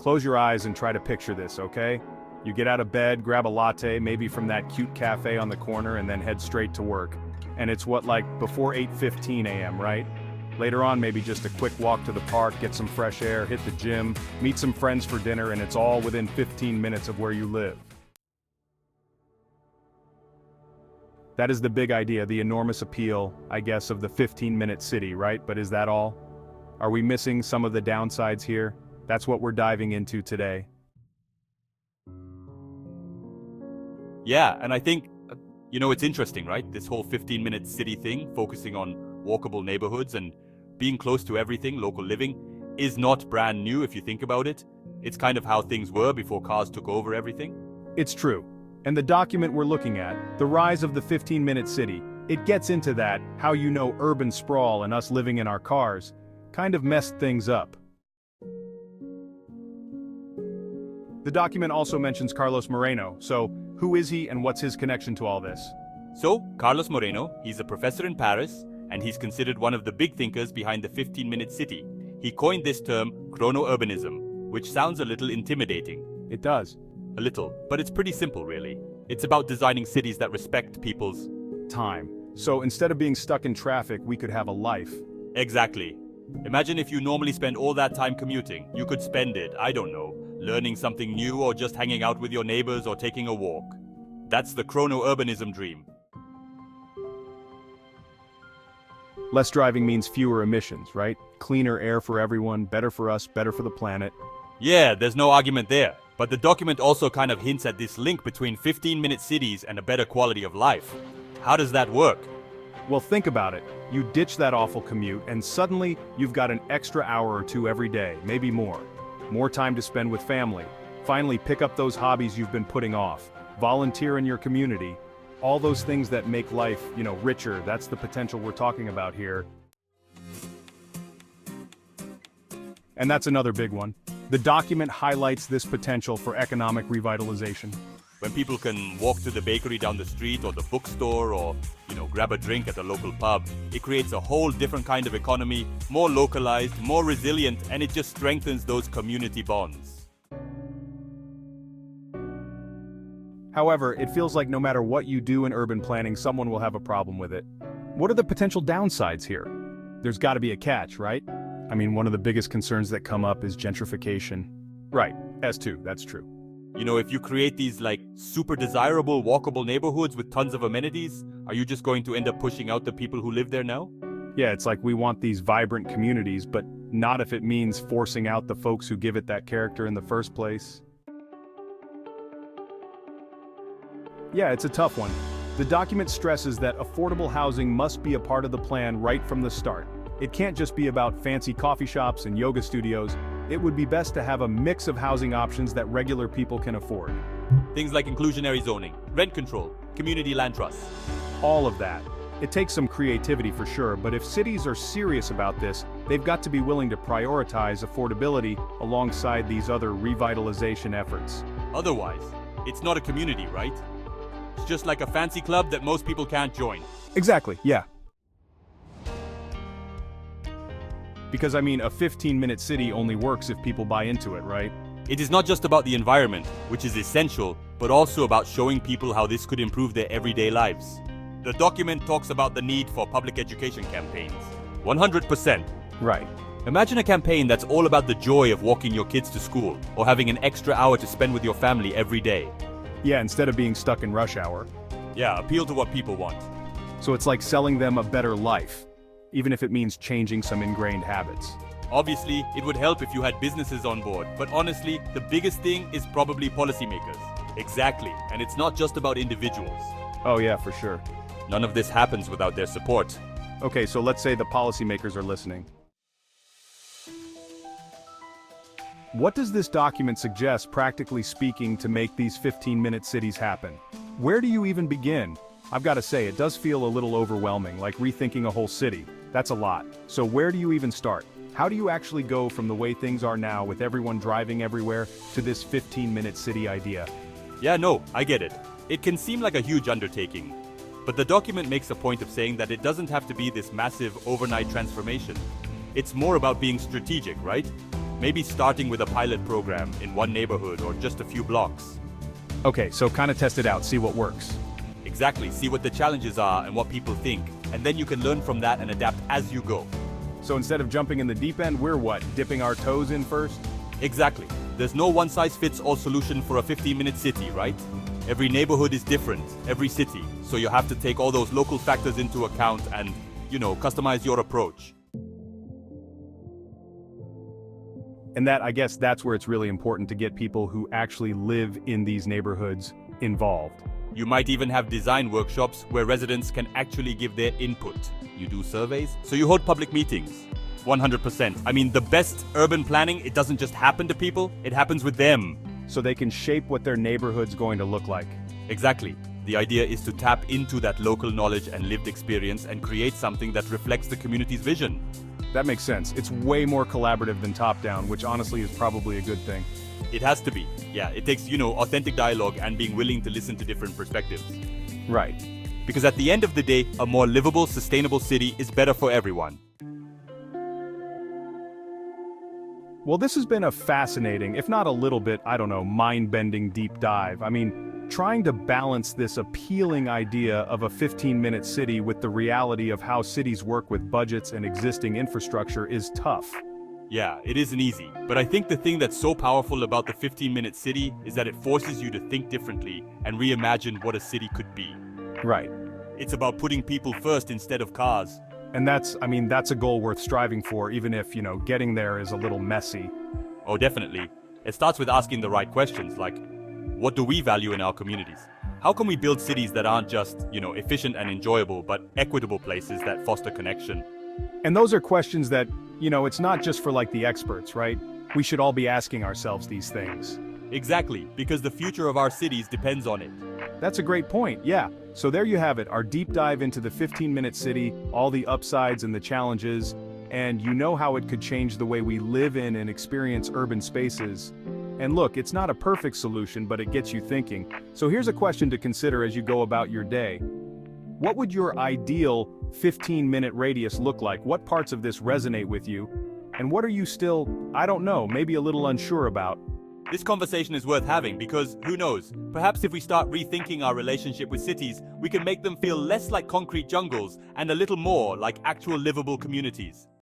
Close your eyes and try to picture this, okay? You get out of bed, grab a latte, maybe from that cute cafe on the corner, and then head straight to work. And it's like before 8:15 a.m., right? Later on, maybe just a quick walk to the park, get some fresh air, hit the gym, meet some friends for dinner, and it's all within 15 minutes of where you live. That is the big idea, the enormous appeal, I guess, of the 15-minute city, right? But is that all? Are we missing some of the downsides here? That's what we're diving into today. Yeah, and I think, it's interesting, right? This whole 15-minute city thing, focusing on walkable neighborhoods and being close to everything, local living, is not brand new if you think about it. It's kind of how things were before cars took over everything. It's true. And the document we're looking at, The Rise of the 15-Minute City, it gets into that, how urban sprawl and us living in our cars, kind of messed things up. The document also mentions Carlos Moreno, so who is he and what's his connection to all this? So, Carlos Moreno, he's a professor in Paris, and he's considered one of the big thinkers behind the 15-minute city. He coined this term chrono-urbanism, which sounds a little intimidating. It does. A little, but it's pretty simple really. It's about designing cities that respect people's time. So instead of being stuck in traffic, we could have a life. Exactly. Imagine if you normally spend all that time commuting. You could spend it, I don't know, learning something new or just hanging out with your neighbors or taking a walk. That's the chrono-urbanism dream. Less driving means fewer emissions, right? Cleaner air for everyone, better for us, better for the planet. Yeah, there's no argument there. But the document also kind of hints at this link between 15-minute cities and a better quality of life. How does that work? Well, think about it. You ditch that awful commute, and suddenly you've got an extra hour or two every day, maybe more. More time to spend with family. Finally, pick up those hobbies you've been putting off. Volunteer in your community. All those things that make life, richer. That's the potential we're talking about here. And that's another big one. The document highlights this potential for economic revitalization. When people can walk to the bakery down the street or the bookstore or, grab a drink at a local pub, it creates a whole different kind of economy, more localized, more resilient, and it just strengthens those community bonds. However, it feels like no matter what you do in urban planning, someone will have a problem with it. What are the potential downsides here? There's got to be a catch, right? One of the biggest concerns that come up is gentrification. Right, S2, that's true. If you create these super desirable walkable neighborhoods with tons of amenities, are you just going to end up pushing out the people who live there now? Yeah, it's like we want these vibrant communities, but not if it means forcing out the folks who give it that character in the first place. Yeah, it's a tough one. The document stresses that affordable housing must be a part of the plan right from the start. It can't just be about fancy coffee shops and yoga studios. It would be best to have a mix of housing options that regular people can afford. Things like inclusionary zoning, rent control, community land trusts. All of that. It takes some creativity for sure, but if cities are serious about this, they've got to be willing to prioritize affordability alongside these other revitalization efforts. Otherwise, it's not a community, right? It's just like a fancy club that most people can't join. Exactly, yeah. Because a 15-minute city only works if people buy into it, right? It is not just about the environment, which is essential, but also about showing people how this could improve their everyday lives. The document talks about the need for public education campaigns. 100%. Right. Imagine a campaign that's all about the joy of walking your kids to school, or having an extra hour to spend with your family every day. Yeah, instead of being stuck in rush hour. Yeah, appeal to what people want. So it's like selling them a better life, even if it means changing some ingrained habits. Obviously, it would help if you had businesses on board, but honestly, the biggest thing is probably policymakers. Exactly, and it's not just about individuals. Oh yeah, for sure. None of this happens without their support. Okay, so let's say the policymakers are listening. What does this document suggest, practically speaking, to make these 15-minute cities happen? Where do you even begin? I've got to say, it does feel a little overwhelming, like rethinking a whole city. That's a lot. So where do you even start? How do you actually go from the way things are now with everyone driving everywhere to this 15-minute city idea? Yeah, no, I get it. It can seem like a huge undertaking. But the document makes a point of saying that it doesn't have to be this massive overnight transformation. It's more about being strategic, right? Maybe starting with a pilot program in one neighborhood or just a few blocks. Okay, so kind of test it out, see what works. Exactly, see what the challenges are and what people think, and then you can learn from that and adapt as you go. So instead of jumping in the deep end, we're what, dipping our toes in first? Exactly. There's no one-size-fits-all solution for a 15-minute city, right? Every neighborhood is different, every city, so you have to take all those local factors into account and, customize your approach. And I guess that's where it's really important to get people who actually live in these neighborhoods involved. You might even have design workshops where residents can actually give their input. You do surveys, so you hold public meetings. 100%. I mean, the best urban planning, it doesn't just happen to people, it happens with them. So they can shape what their neighborhood's going to look like. Exactly. The idea is to tap into that local knowledge and lived experience and create something that reflects the community's vision. That makes sense. It's way more collaborative than top-down, which honestly is probably a good thing. It has to be. Yeah, it takes, authentic dialogue and being willing to listen to different perspectives. Right. Because at the end of the day, a more livable, sustainable city is better for everyone. Well, this has been a fascinating, if not a little bit, mind-bending deep dive. I mean, trying to balance this appealing idea of a 15-minute city with the reality of how cities work with budgets and existing infrastructure is tough. Yeah, it isn't easy. But I think the thing that's so powerful about the 15-minute city is that it forces you to think differently and reimagine what a city could be. Right. It's about putting people first instead of cars. And that's a goal worth striving for, even if, getting there is a little messy. Oh, definitely. It starts with asking the right questions, like, what do we value in our communities? How can we build cities that aren't just, efficient and enjoyable, but equitable places that foster connection? And those are questions that, it's not just for the experts, right? We should all be asking ourselves these things. Exactly, because the future of our cities depends on it. That's a great point, yeah. So there you have it, our deep dive into the 15-minute city, all the upsides and the challenges, and how it could change the way we live in and experience urban spaces. And look, it's not a perfect solution, but it gets you thinking. So here's a question to consider as you go about your day. What would your ideal 15-minute radius look like? What parts of this resonate with you? And what are you still, maybe a little unsure about? This conversation is worth having because, who knows, perhaps if we start rethinking our relationship with cities, we can make them feel less like concrete jungles and a little more like actual livable communities.